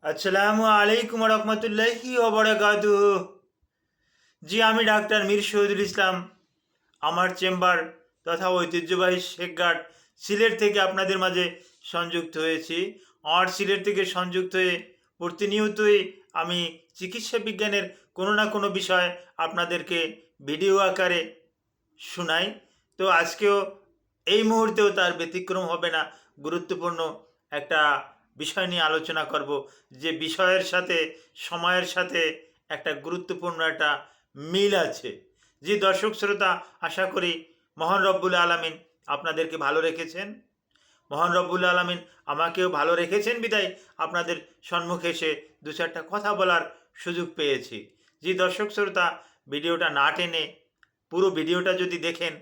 আসসালামু আলাইকুম রহমতুল্লাহি ওয়া বারাকাতুহু। জি, আমি ডাক্তার মীর শহীদুল ইসলাম। আমার চেম্বার তথা ঐতিহ্যবাহী শেখঘাট সিলেট থেকে আপনাদের মাঝে সংযুক্ত হয়েছি। আর সিলেট থেকে সংযুক্ত হয়ে প্রতিনিয়তই আমি চিকিৎসা বিজ্ঞানের কোনো না কোনো বিষয় আপনাদেরকে ভিডিও আকারে শোনাই। তো আজকেও এই মুহূর্তেও তার ব্যতিক্রম হবে না। গুরুত্বপূর্ণ একটা বিষয় নিয়ে আলোচনা করব, যে বিষয়ের সাথে সময়ের সাথে একটা গুরুত্বপূর্ণ একটা মিল আছে। জি দর্শক শ্রোতা, আশা করি মহান রব্বুল আলামিন আপনাদেরকে ভালো রেখেছেন। মহান রব্বুল আলামিন আমাকেও ভালো রেখেছেন বিদায় আপনাদের সম্মুখে এসে দু চারটা কথা বলার সুযোগ পেয়েছি। জি দর্শক শ্রোতা, ভিডিওটা না টেনে পুরো ভিডিওটা যদি দেখেন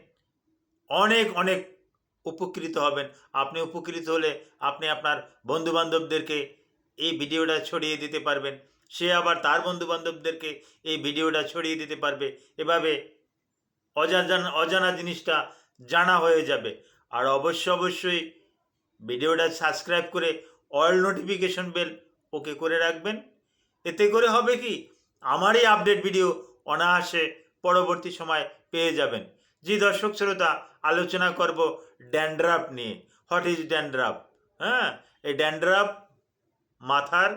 অনেক অনেক উপকৃত হবেন। আপনি উপকৃত হলে আপনি আপনার বন্ধুবান্ধবদেরকে এই ভিডিওটা ছড়িয়ে দিতে পারবেন, সে আবার তার বন্ধুবান্ধবদেরকে এই ভিডিওটা ছড়িয়ে দিতে পারবে। এভাবে অজানা অজানা জিনিসটা জানা হয়ে যাবে। আর অবশ্যই ভিডিওটা সাবস্ক্রাইব করে অল নোটিফিকেশন বেল ওকে করে রাখবেন। এতে করে হবে কি, আমারই আপডেট ভিডিও অনায়াসে পরবর্তী সময় পেয়ে যাবেন। জি দর্শক শ্রোতা, আলোচনা করব ড্যান্ড্রাফ নিয়ে। What is dandruff? হ্যাঁ, এই ড্যান্ড্রাফ মাথার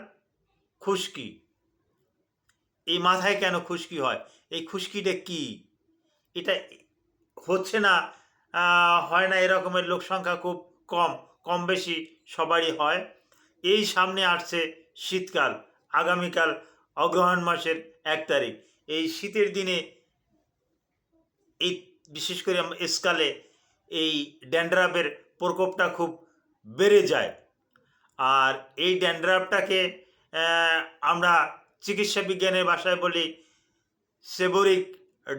খুশকি। এই মাথায় কেন খুশকি হয়? এই খুশকিটা কি? এটা হচ্ছে না, হয় না এরকমের লোক সংখ্যা খুব কম। কম বেশি সবারই হয়। এই সামনে আসছে শীতকাল, আগামীকাল অগ্রহায়ণ মাসের 1 তারিখ। এই শীতের দিনে এই বিশেষ করে স্কালে এই ড্যান্ড্রাফের প্রকোপটা খুব বেড়ে যায়। আর এই ড্যান্ড্রাফটাকে আমরা চিকিৎসা বিজ্ঞানের ভাষায় বলি seborrhoeic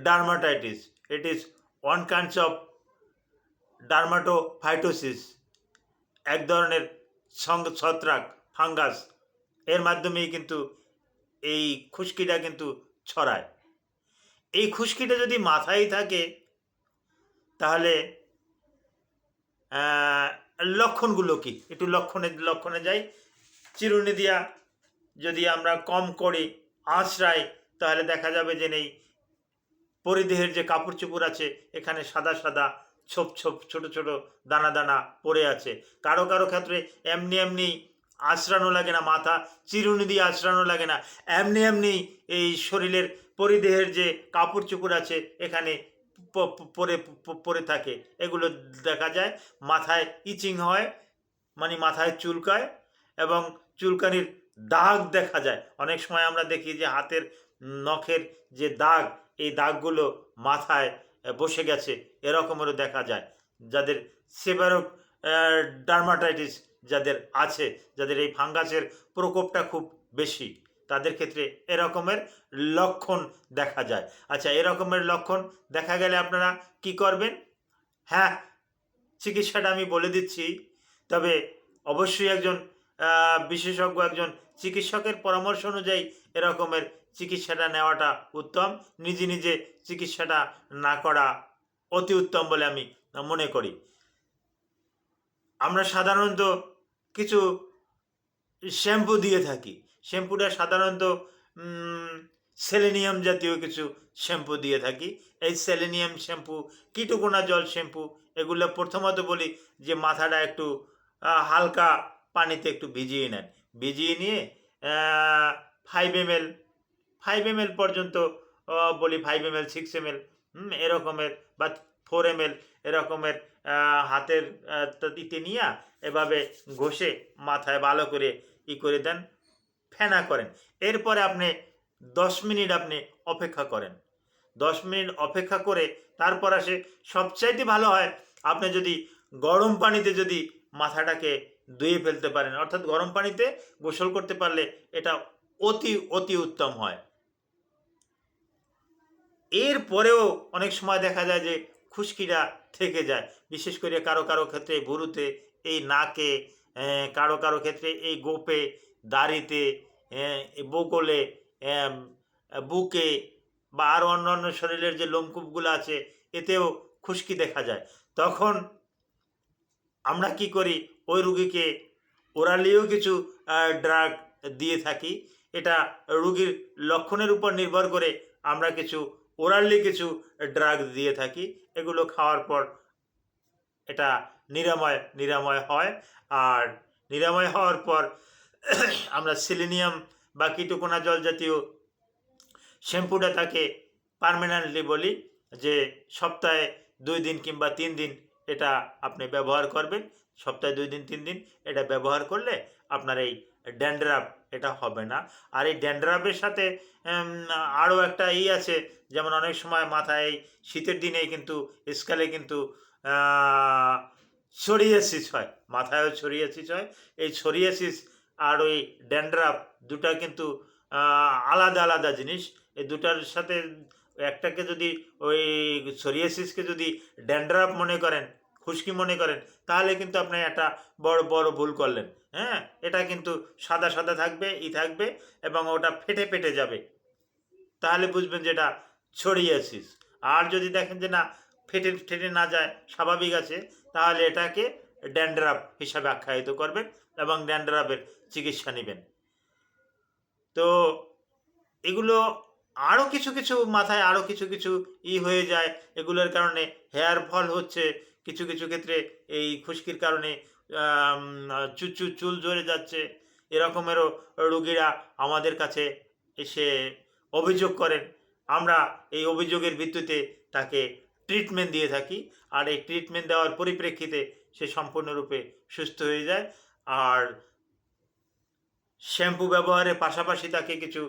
dermatitis. It is one kinds of dermatophytosis, এক ধরনের ছত্রাক, ফাঙ্গাস। এর মাধ্যমেই কিন্তু এই খুশকিটা কিন্তু ছড়ায়। এই খুশকিটা যদি মাথায় থাকে তাহলে লক্ষণগুলো কি, একটু লক্ষণে যাই। চিরুনি দিয়া যদি আমরা কম করি আঁচড়াই, তাহলে দেখা যাবে যে নেই পরিদেহের যে কাপড় চোপড় আছে এখানে সাদা সাদা ছোপ ছোপ ছোট ছোট দানা দানা পড়ে আছে। কারো কারো ক্ষেত্রে এমনি এমনি আঁচড়ানো লাগে না, মাথা চিরুনি দিয়ে আঁচড়ানো লাগে না, এমনি এমনি এই শরীরের পরিদেহের যে কাপড় চোপড় আছে এখানে পরে পড়ে থাকে। এগুলো দেখা যায়। মাথায় ইচিং হয়, মানে মাথায় চুলকায়, এবং চুলকানির দাগ দেখা যায়। অনেক সময় আমরা দেখি যে হাতের নখের যে দাগ, এই দাগগুলো মাথায় বসে গেছে, এরকমেরও দেখা যায়। যাদের সেবারক ডার্মাটাইটিস যাদের আছে, যাদের এই ফাঙ্গাসের প্রকোপটা খুব বেশি, তাদের ক্ষেত্রে এরকমের লক্ষণ দেখা যায়। আচ্ছা, এরকমের লক্ষণ দেখা গেলে আপনারা কি করবেন? হ্যাঁ, চিকিৎসাটা আমি বলে দিচ্ছি, তবে অবশ্যই একজন বিশেষজ্ঞ, একজন চিকিৎসকের পরামর্শ অনুযায়ী এরকমের চিকিৎসাটা নেওয়াটা উত্তম। নিজে নিজে চিকিৎসাটা না করা অতি উত্তম বলে আমি মনে করি। আমরা সাধারণত কিছু শ্যাম্পু দিয়ে থাকি। শ্যাম্পুটা সাধারণত সেলেনিয়াম জাতীয় কিছু শ্যাম্পু দিয়ে থাকি। এই সেলেনিয়াম শ্যাম্পু, কিটোকোনা জল শ্যাম্পু, এগুলো প্রথমত বলি যে মাথাটা একটু হালকা পানিতে একটু ভিজিয়ে নেন। ভিজিয়ে নিয়ে 5 ml, 5 ml পর্যন্ত বলি, 5 ml, 6 ml এরকমের, বা 4 ml এরকমের হাতের দিতে নিয়ে এভাবে ঘষে মাথায় ভালো করে করে দেন, ফেনা করেন। এরপরে আপনি 10 মিনিট আপনি অপেক্ষা করেন। 10 মিনিট অপেক্ষা করে তারপর আসে, সবচাইতে ভালো হয় আপনি যদি গরম পানিতে যদি মাথাটাকে ধুয়ে ফেলতে পারেন, অর্থাৎ গরম পানিতে গোসল করতে পারলে এটা অতি অতি উত্তম হয়। এরপরেও অনেক সময় দেখা যায় যে খুশকিটা থেকে যায়, বিশেষ করে কারো কারো ক্ষেত্রে ভুরুতে, এই নাকে, কারো কারো ক্ষেত্রে এই গোপে, দাড়িতে, বগলে, বুকে, বা আরও অন্যান্য শরীরের যে লোমকূপগুলো আছে এতেও খুশকি দেখা যায়। তখন আমরা কি করি, ওই রুগীকে ওরালিও কিছু ড্রাগ দিয়ে থাকি। এটা রুগীর লক্ষণের উপর নির্ভর করে আমরা কিছু ওরালি কিছু ড্রাগ দিয়ে থাকি। এগুলো খাওয়ার পর এটা নিরাময় হয়। আর নিরাময় হওয়ার পর আমরা সেলেনিয়াম বা কিটোকোনা জল জাতীয় শ্যাম্পুটা তাকে পার্মানেন্টলি বলি যে সপ্তাহে 2 দিন কিংবা 3 দিন এটা আপনি ব্যবহার করবেন। সপ্তাহে 2 দিন 3 দিন এটা ব্যবহার করলে আপনার এই ড্যান্ড্রাফ এটা হবে না। আর এই ড্যান্ড্রাফের সাথে আরও একটা আছে, যেমন অনেক সময় মাথায় এই শীতের দিনে কিন্তু স্কালে কিন্তু সোরিয়াসিস হয়, মাথায়ও সোরিয়াসিস হয়। এই সোরিয়াসিস আর ওই ড্যান্ড্রাফ দুটা কিন্তু আলাদা আলাদা জিনিস। এই দুটার সাথে একটাকে যদি ওই সোরিয়াসিসকে যদি ড্যান্ড্রাফ মনে করেন, খুশকি মনে করেন, তাহলে কিন্তু আপনি একটা বড় বড় ভুল করলেন। হ্যাঁ, এটা কিন্তু সাদা সাদা থাকবে থাকবে এবং ওটা ফেটে ফেটে যাবে, তাহলে বুঝবেন যে এটা সোরিয়াসিস। আর যদি দেখেন যে না, ফেটে ফেটে না যায়, স্বাভাবিক আছে, তাহলে এটাকে ড্যান্ড্রাফ হিসাবে আখ্যায়িত করবেন এবং ড্যান্ড্রাফের চিকিৎসা নেবেন। তো এগুলো আরও কিছু কিছু মাথায় আরও কিছু কিছু হয়ে যায়। এগুলোর কারণে হেয়ার ফল হচ্ছে, কিছু কিছু ক্ষেত্রে এই খুশকির কারণে চুল ঝরে যাচ্ছে। এরকমেরও রোগীরা আমাদের কাছে এসে অভিযোগ করেন। আমরা এই অভিযোগের ভিত্তিতে তাকে ট্রিটমেন্ট দিয়ে থাকি। আর এই ট্রিটমেন্ট দেওয়ার পরিপ্রেক্ষিতে সে সম্পূর্ণরূপে সুস্থ হয়ে যায়। আর শ্যাম্পু ব্যবহারের পাশাপাশি তাকে কিছু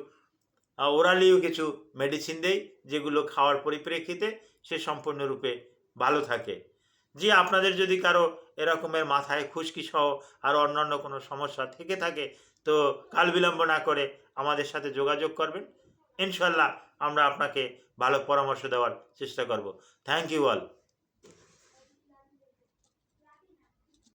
ওরালিও কিছু মেডিসিন দেই, যেগুলো খাওয়ার পরিপ্রেক্ষিতে সে সম্পূর্ণরূপে ভালো থাকে। জি, আপনাদের যদি কারো এরকমের মাথায় খুশকি সহ আর অন্যান্য কোনো সমস্যা থেকে থাকে, তো কাল বিলম্ব না করে আমাদের সাথে যোগাযোগ করবেন। ইনশাল্লাহ আমরা আপনাকে ভালো পরামর্শ দেওয়ার চেষ্টা করব। Thank you all.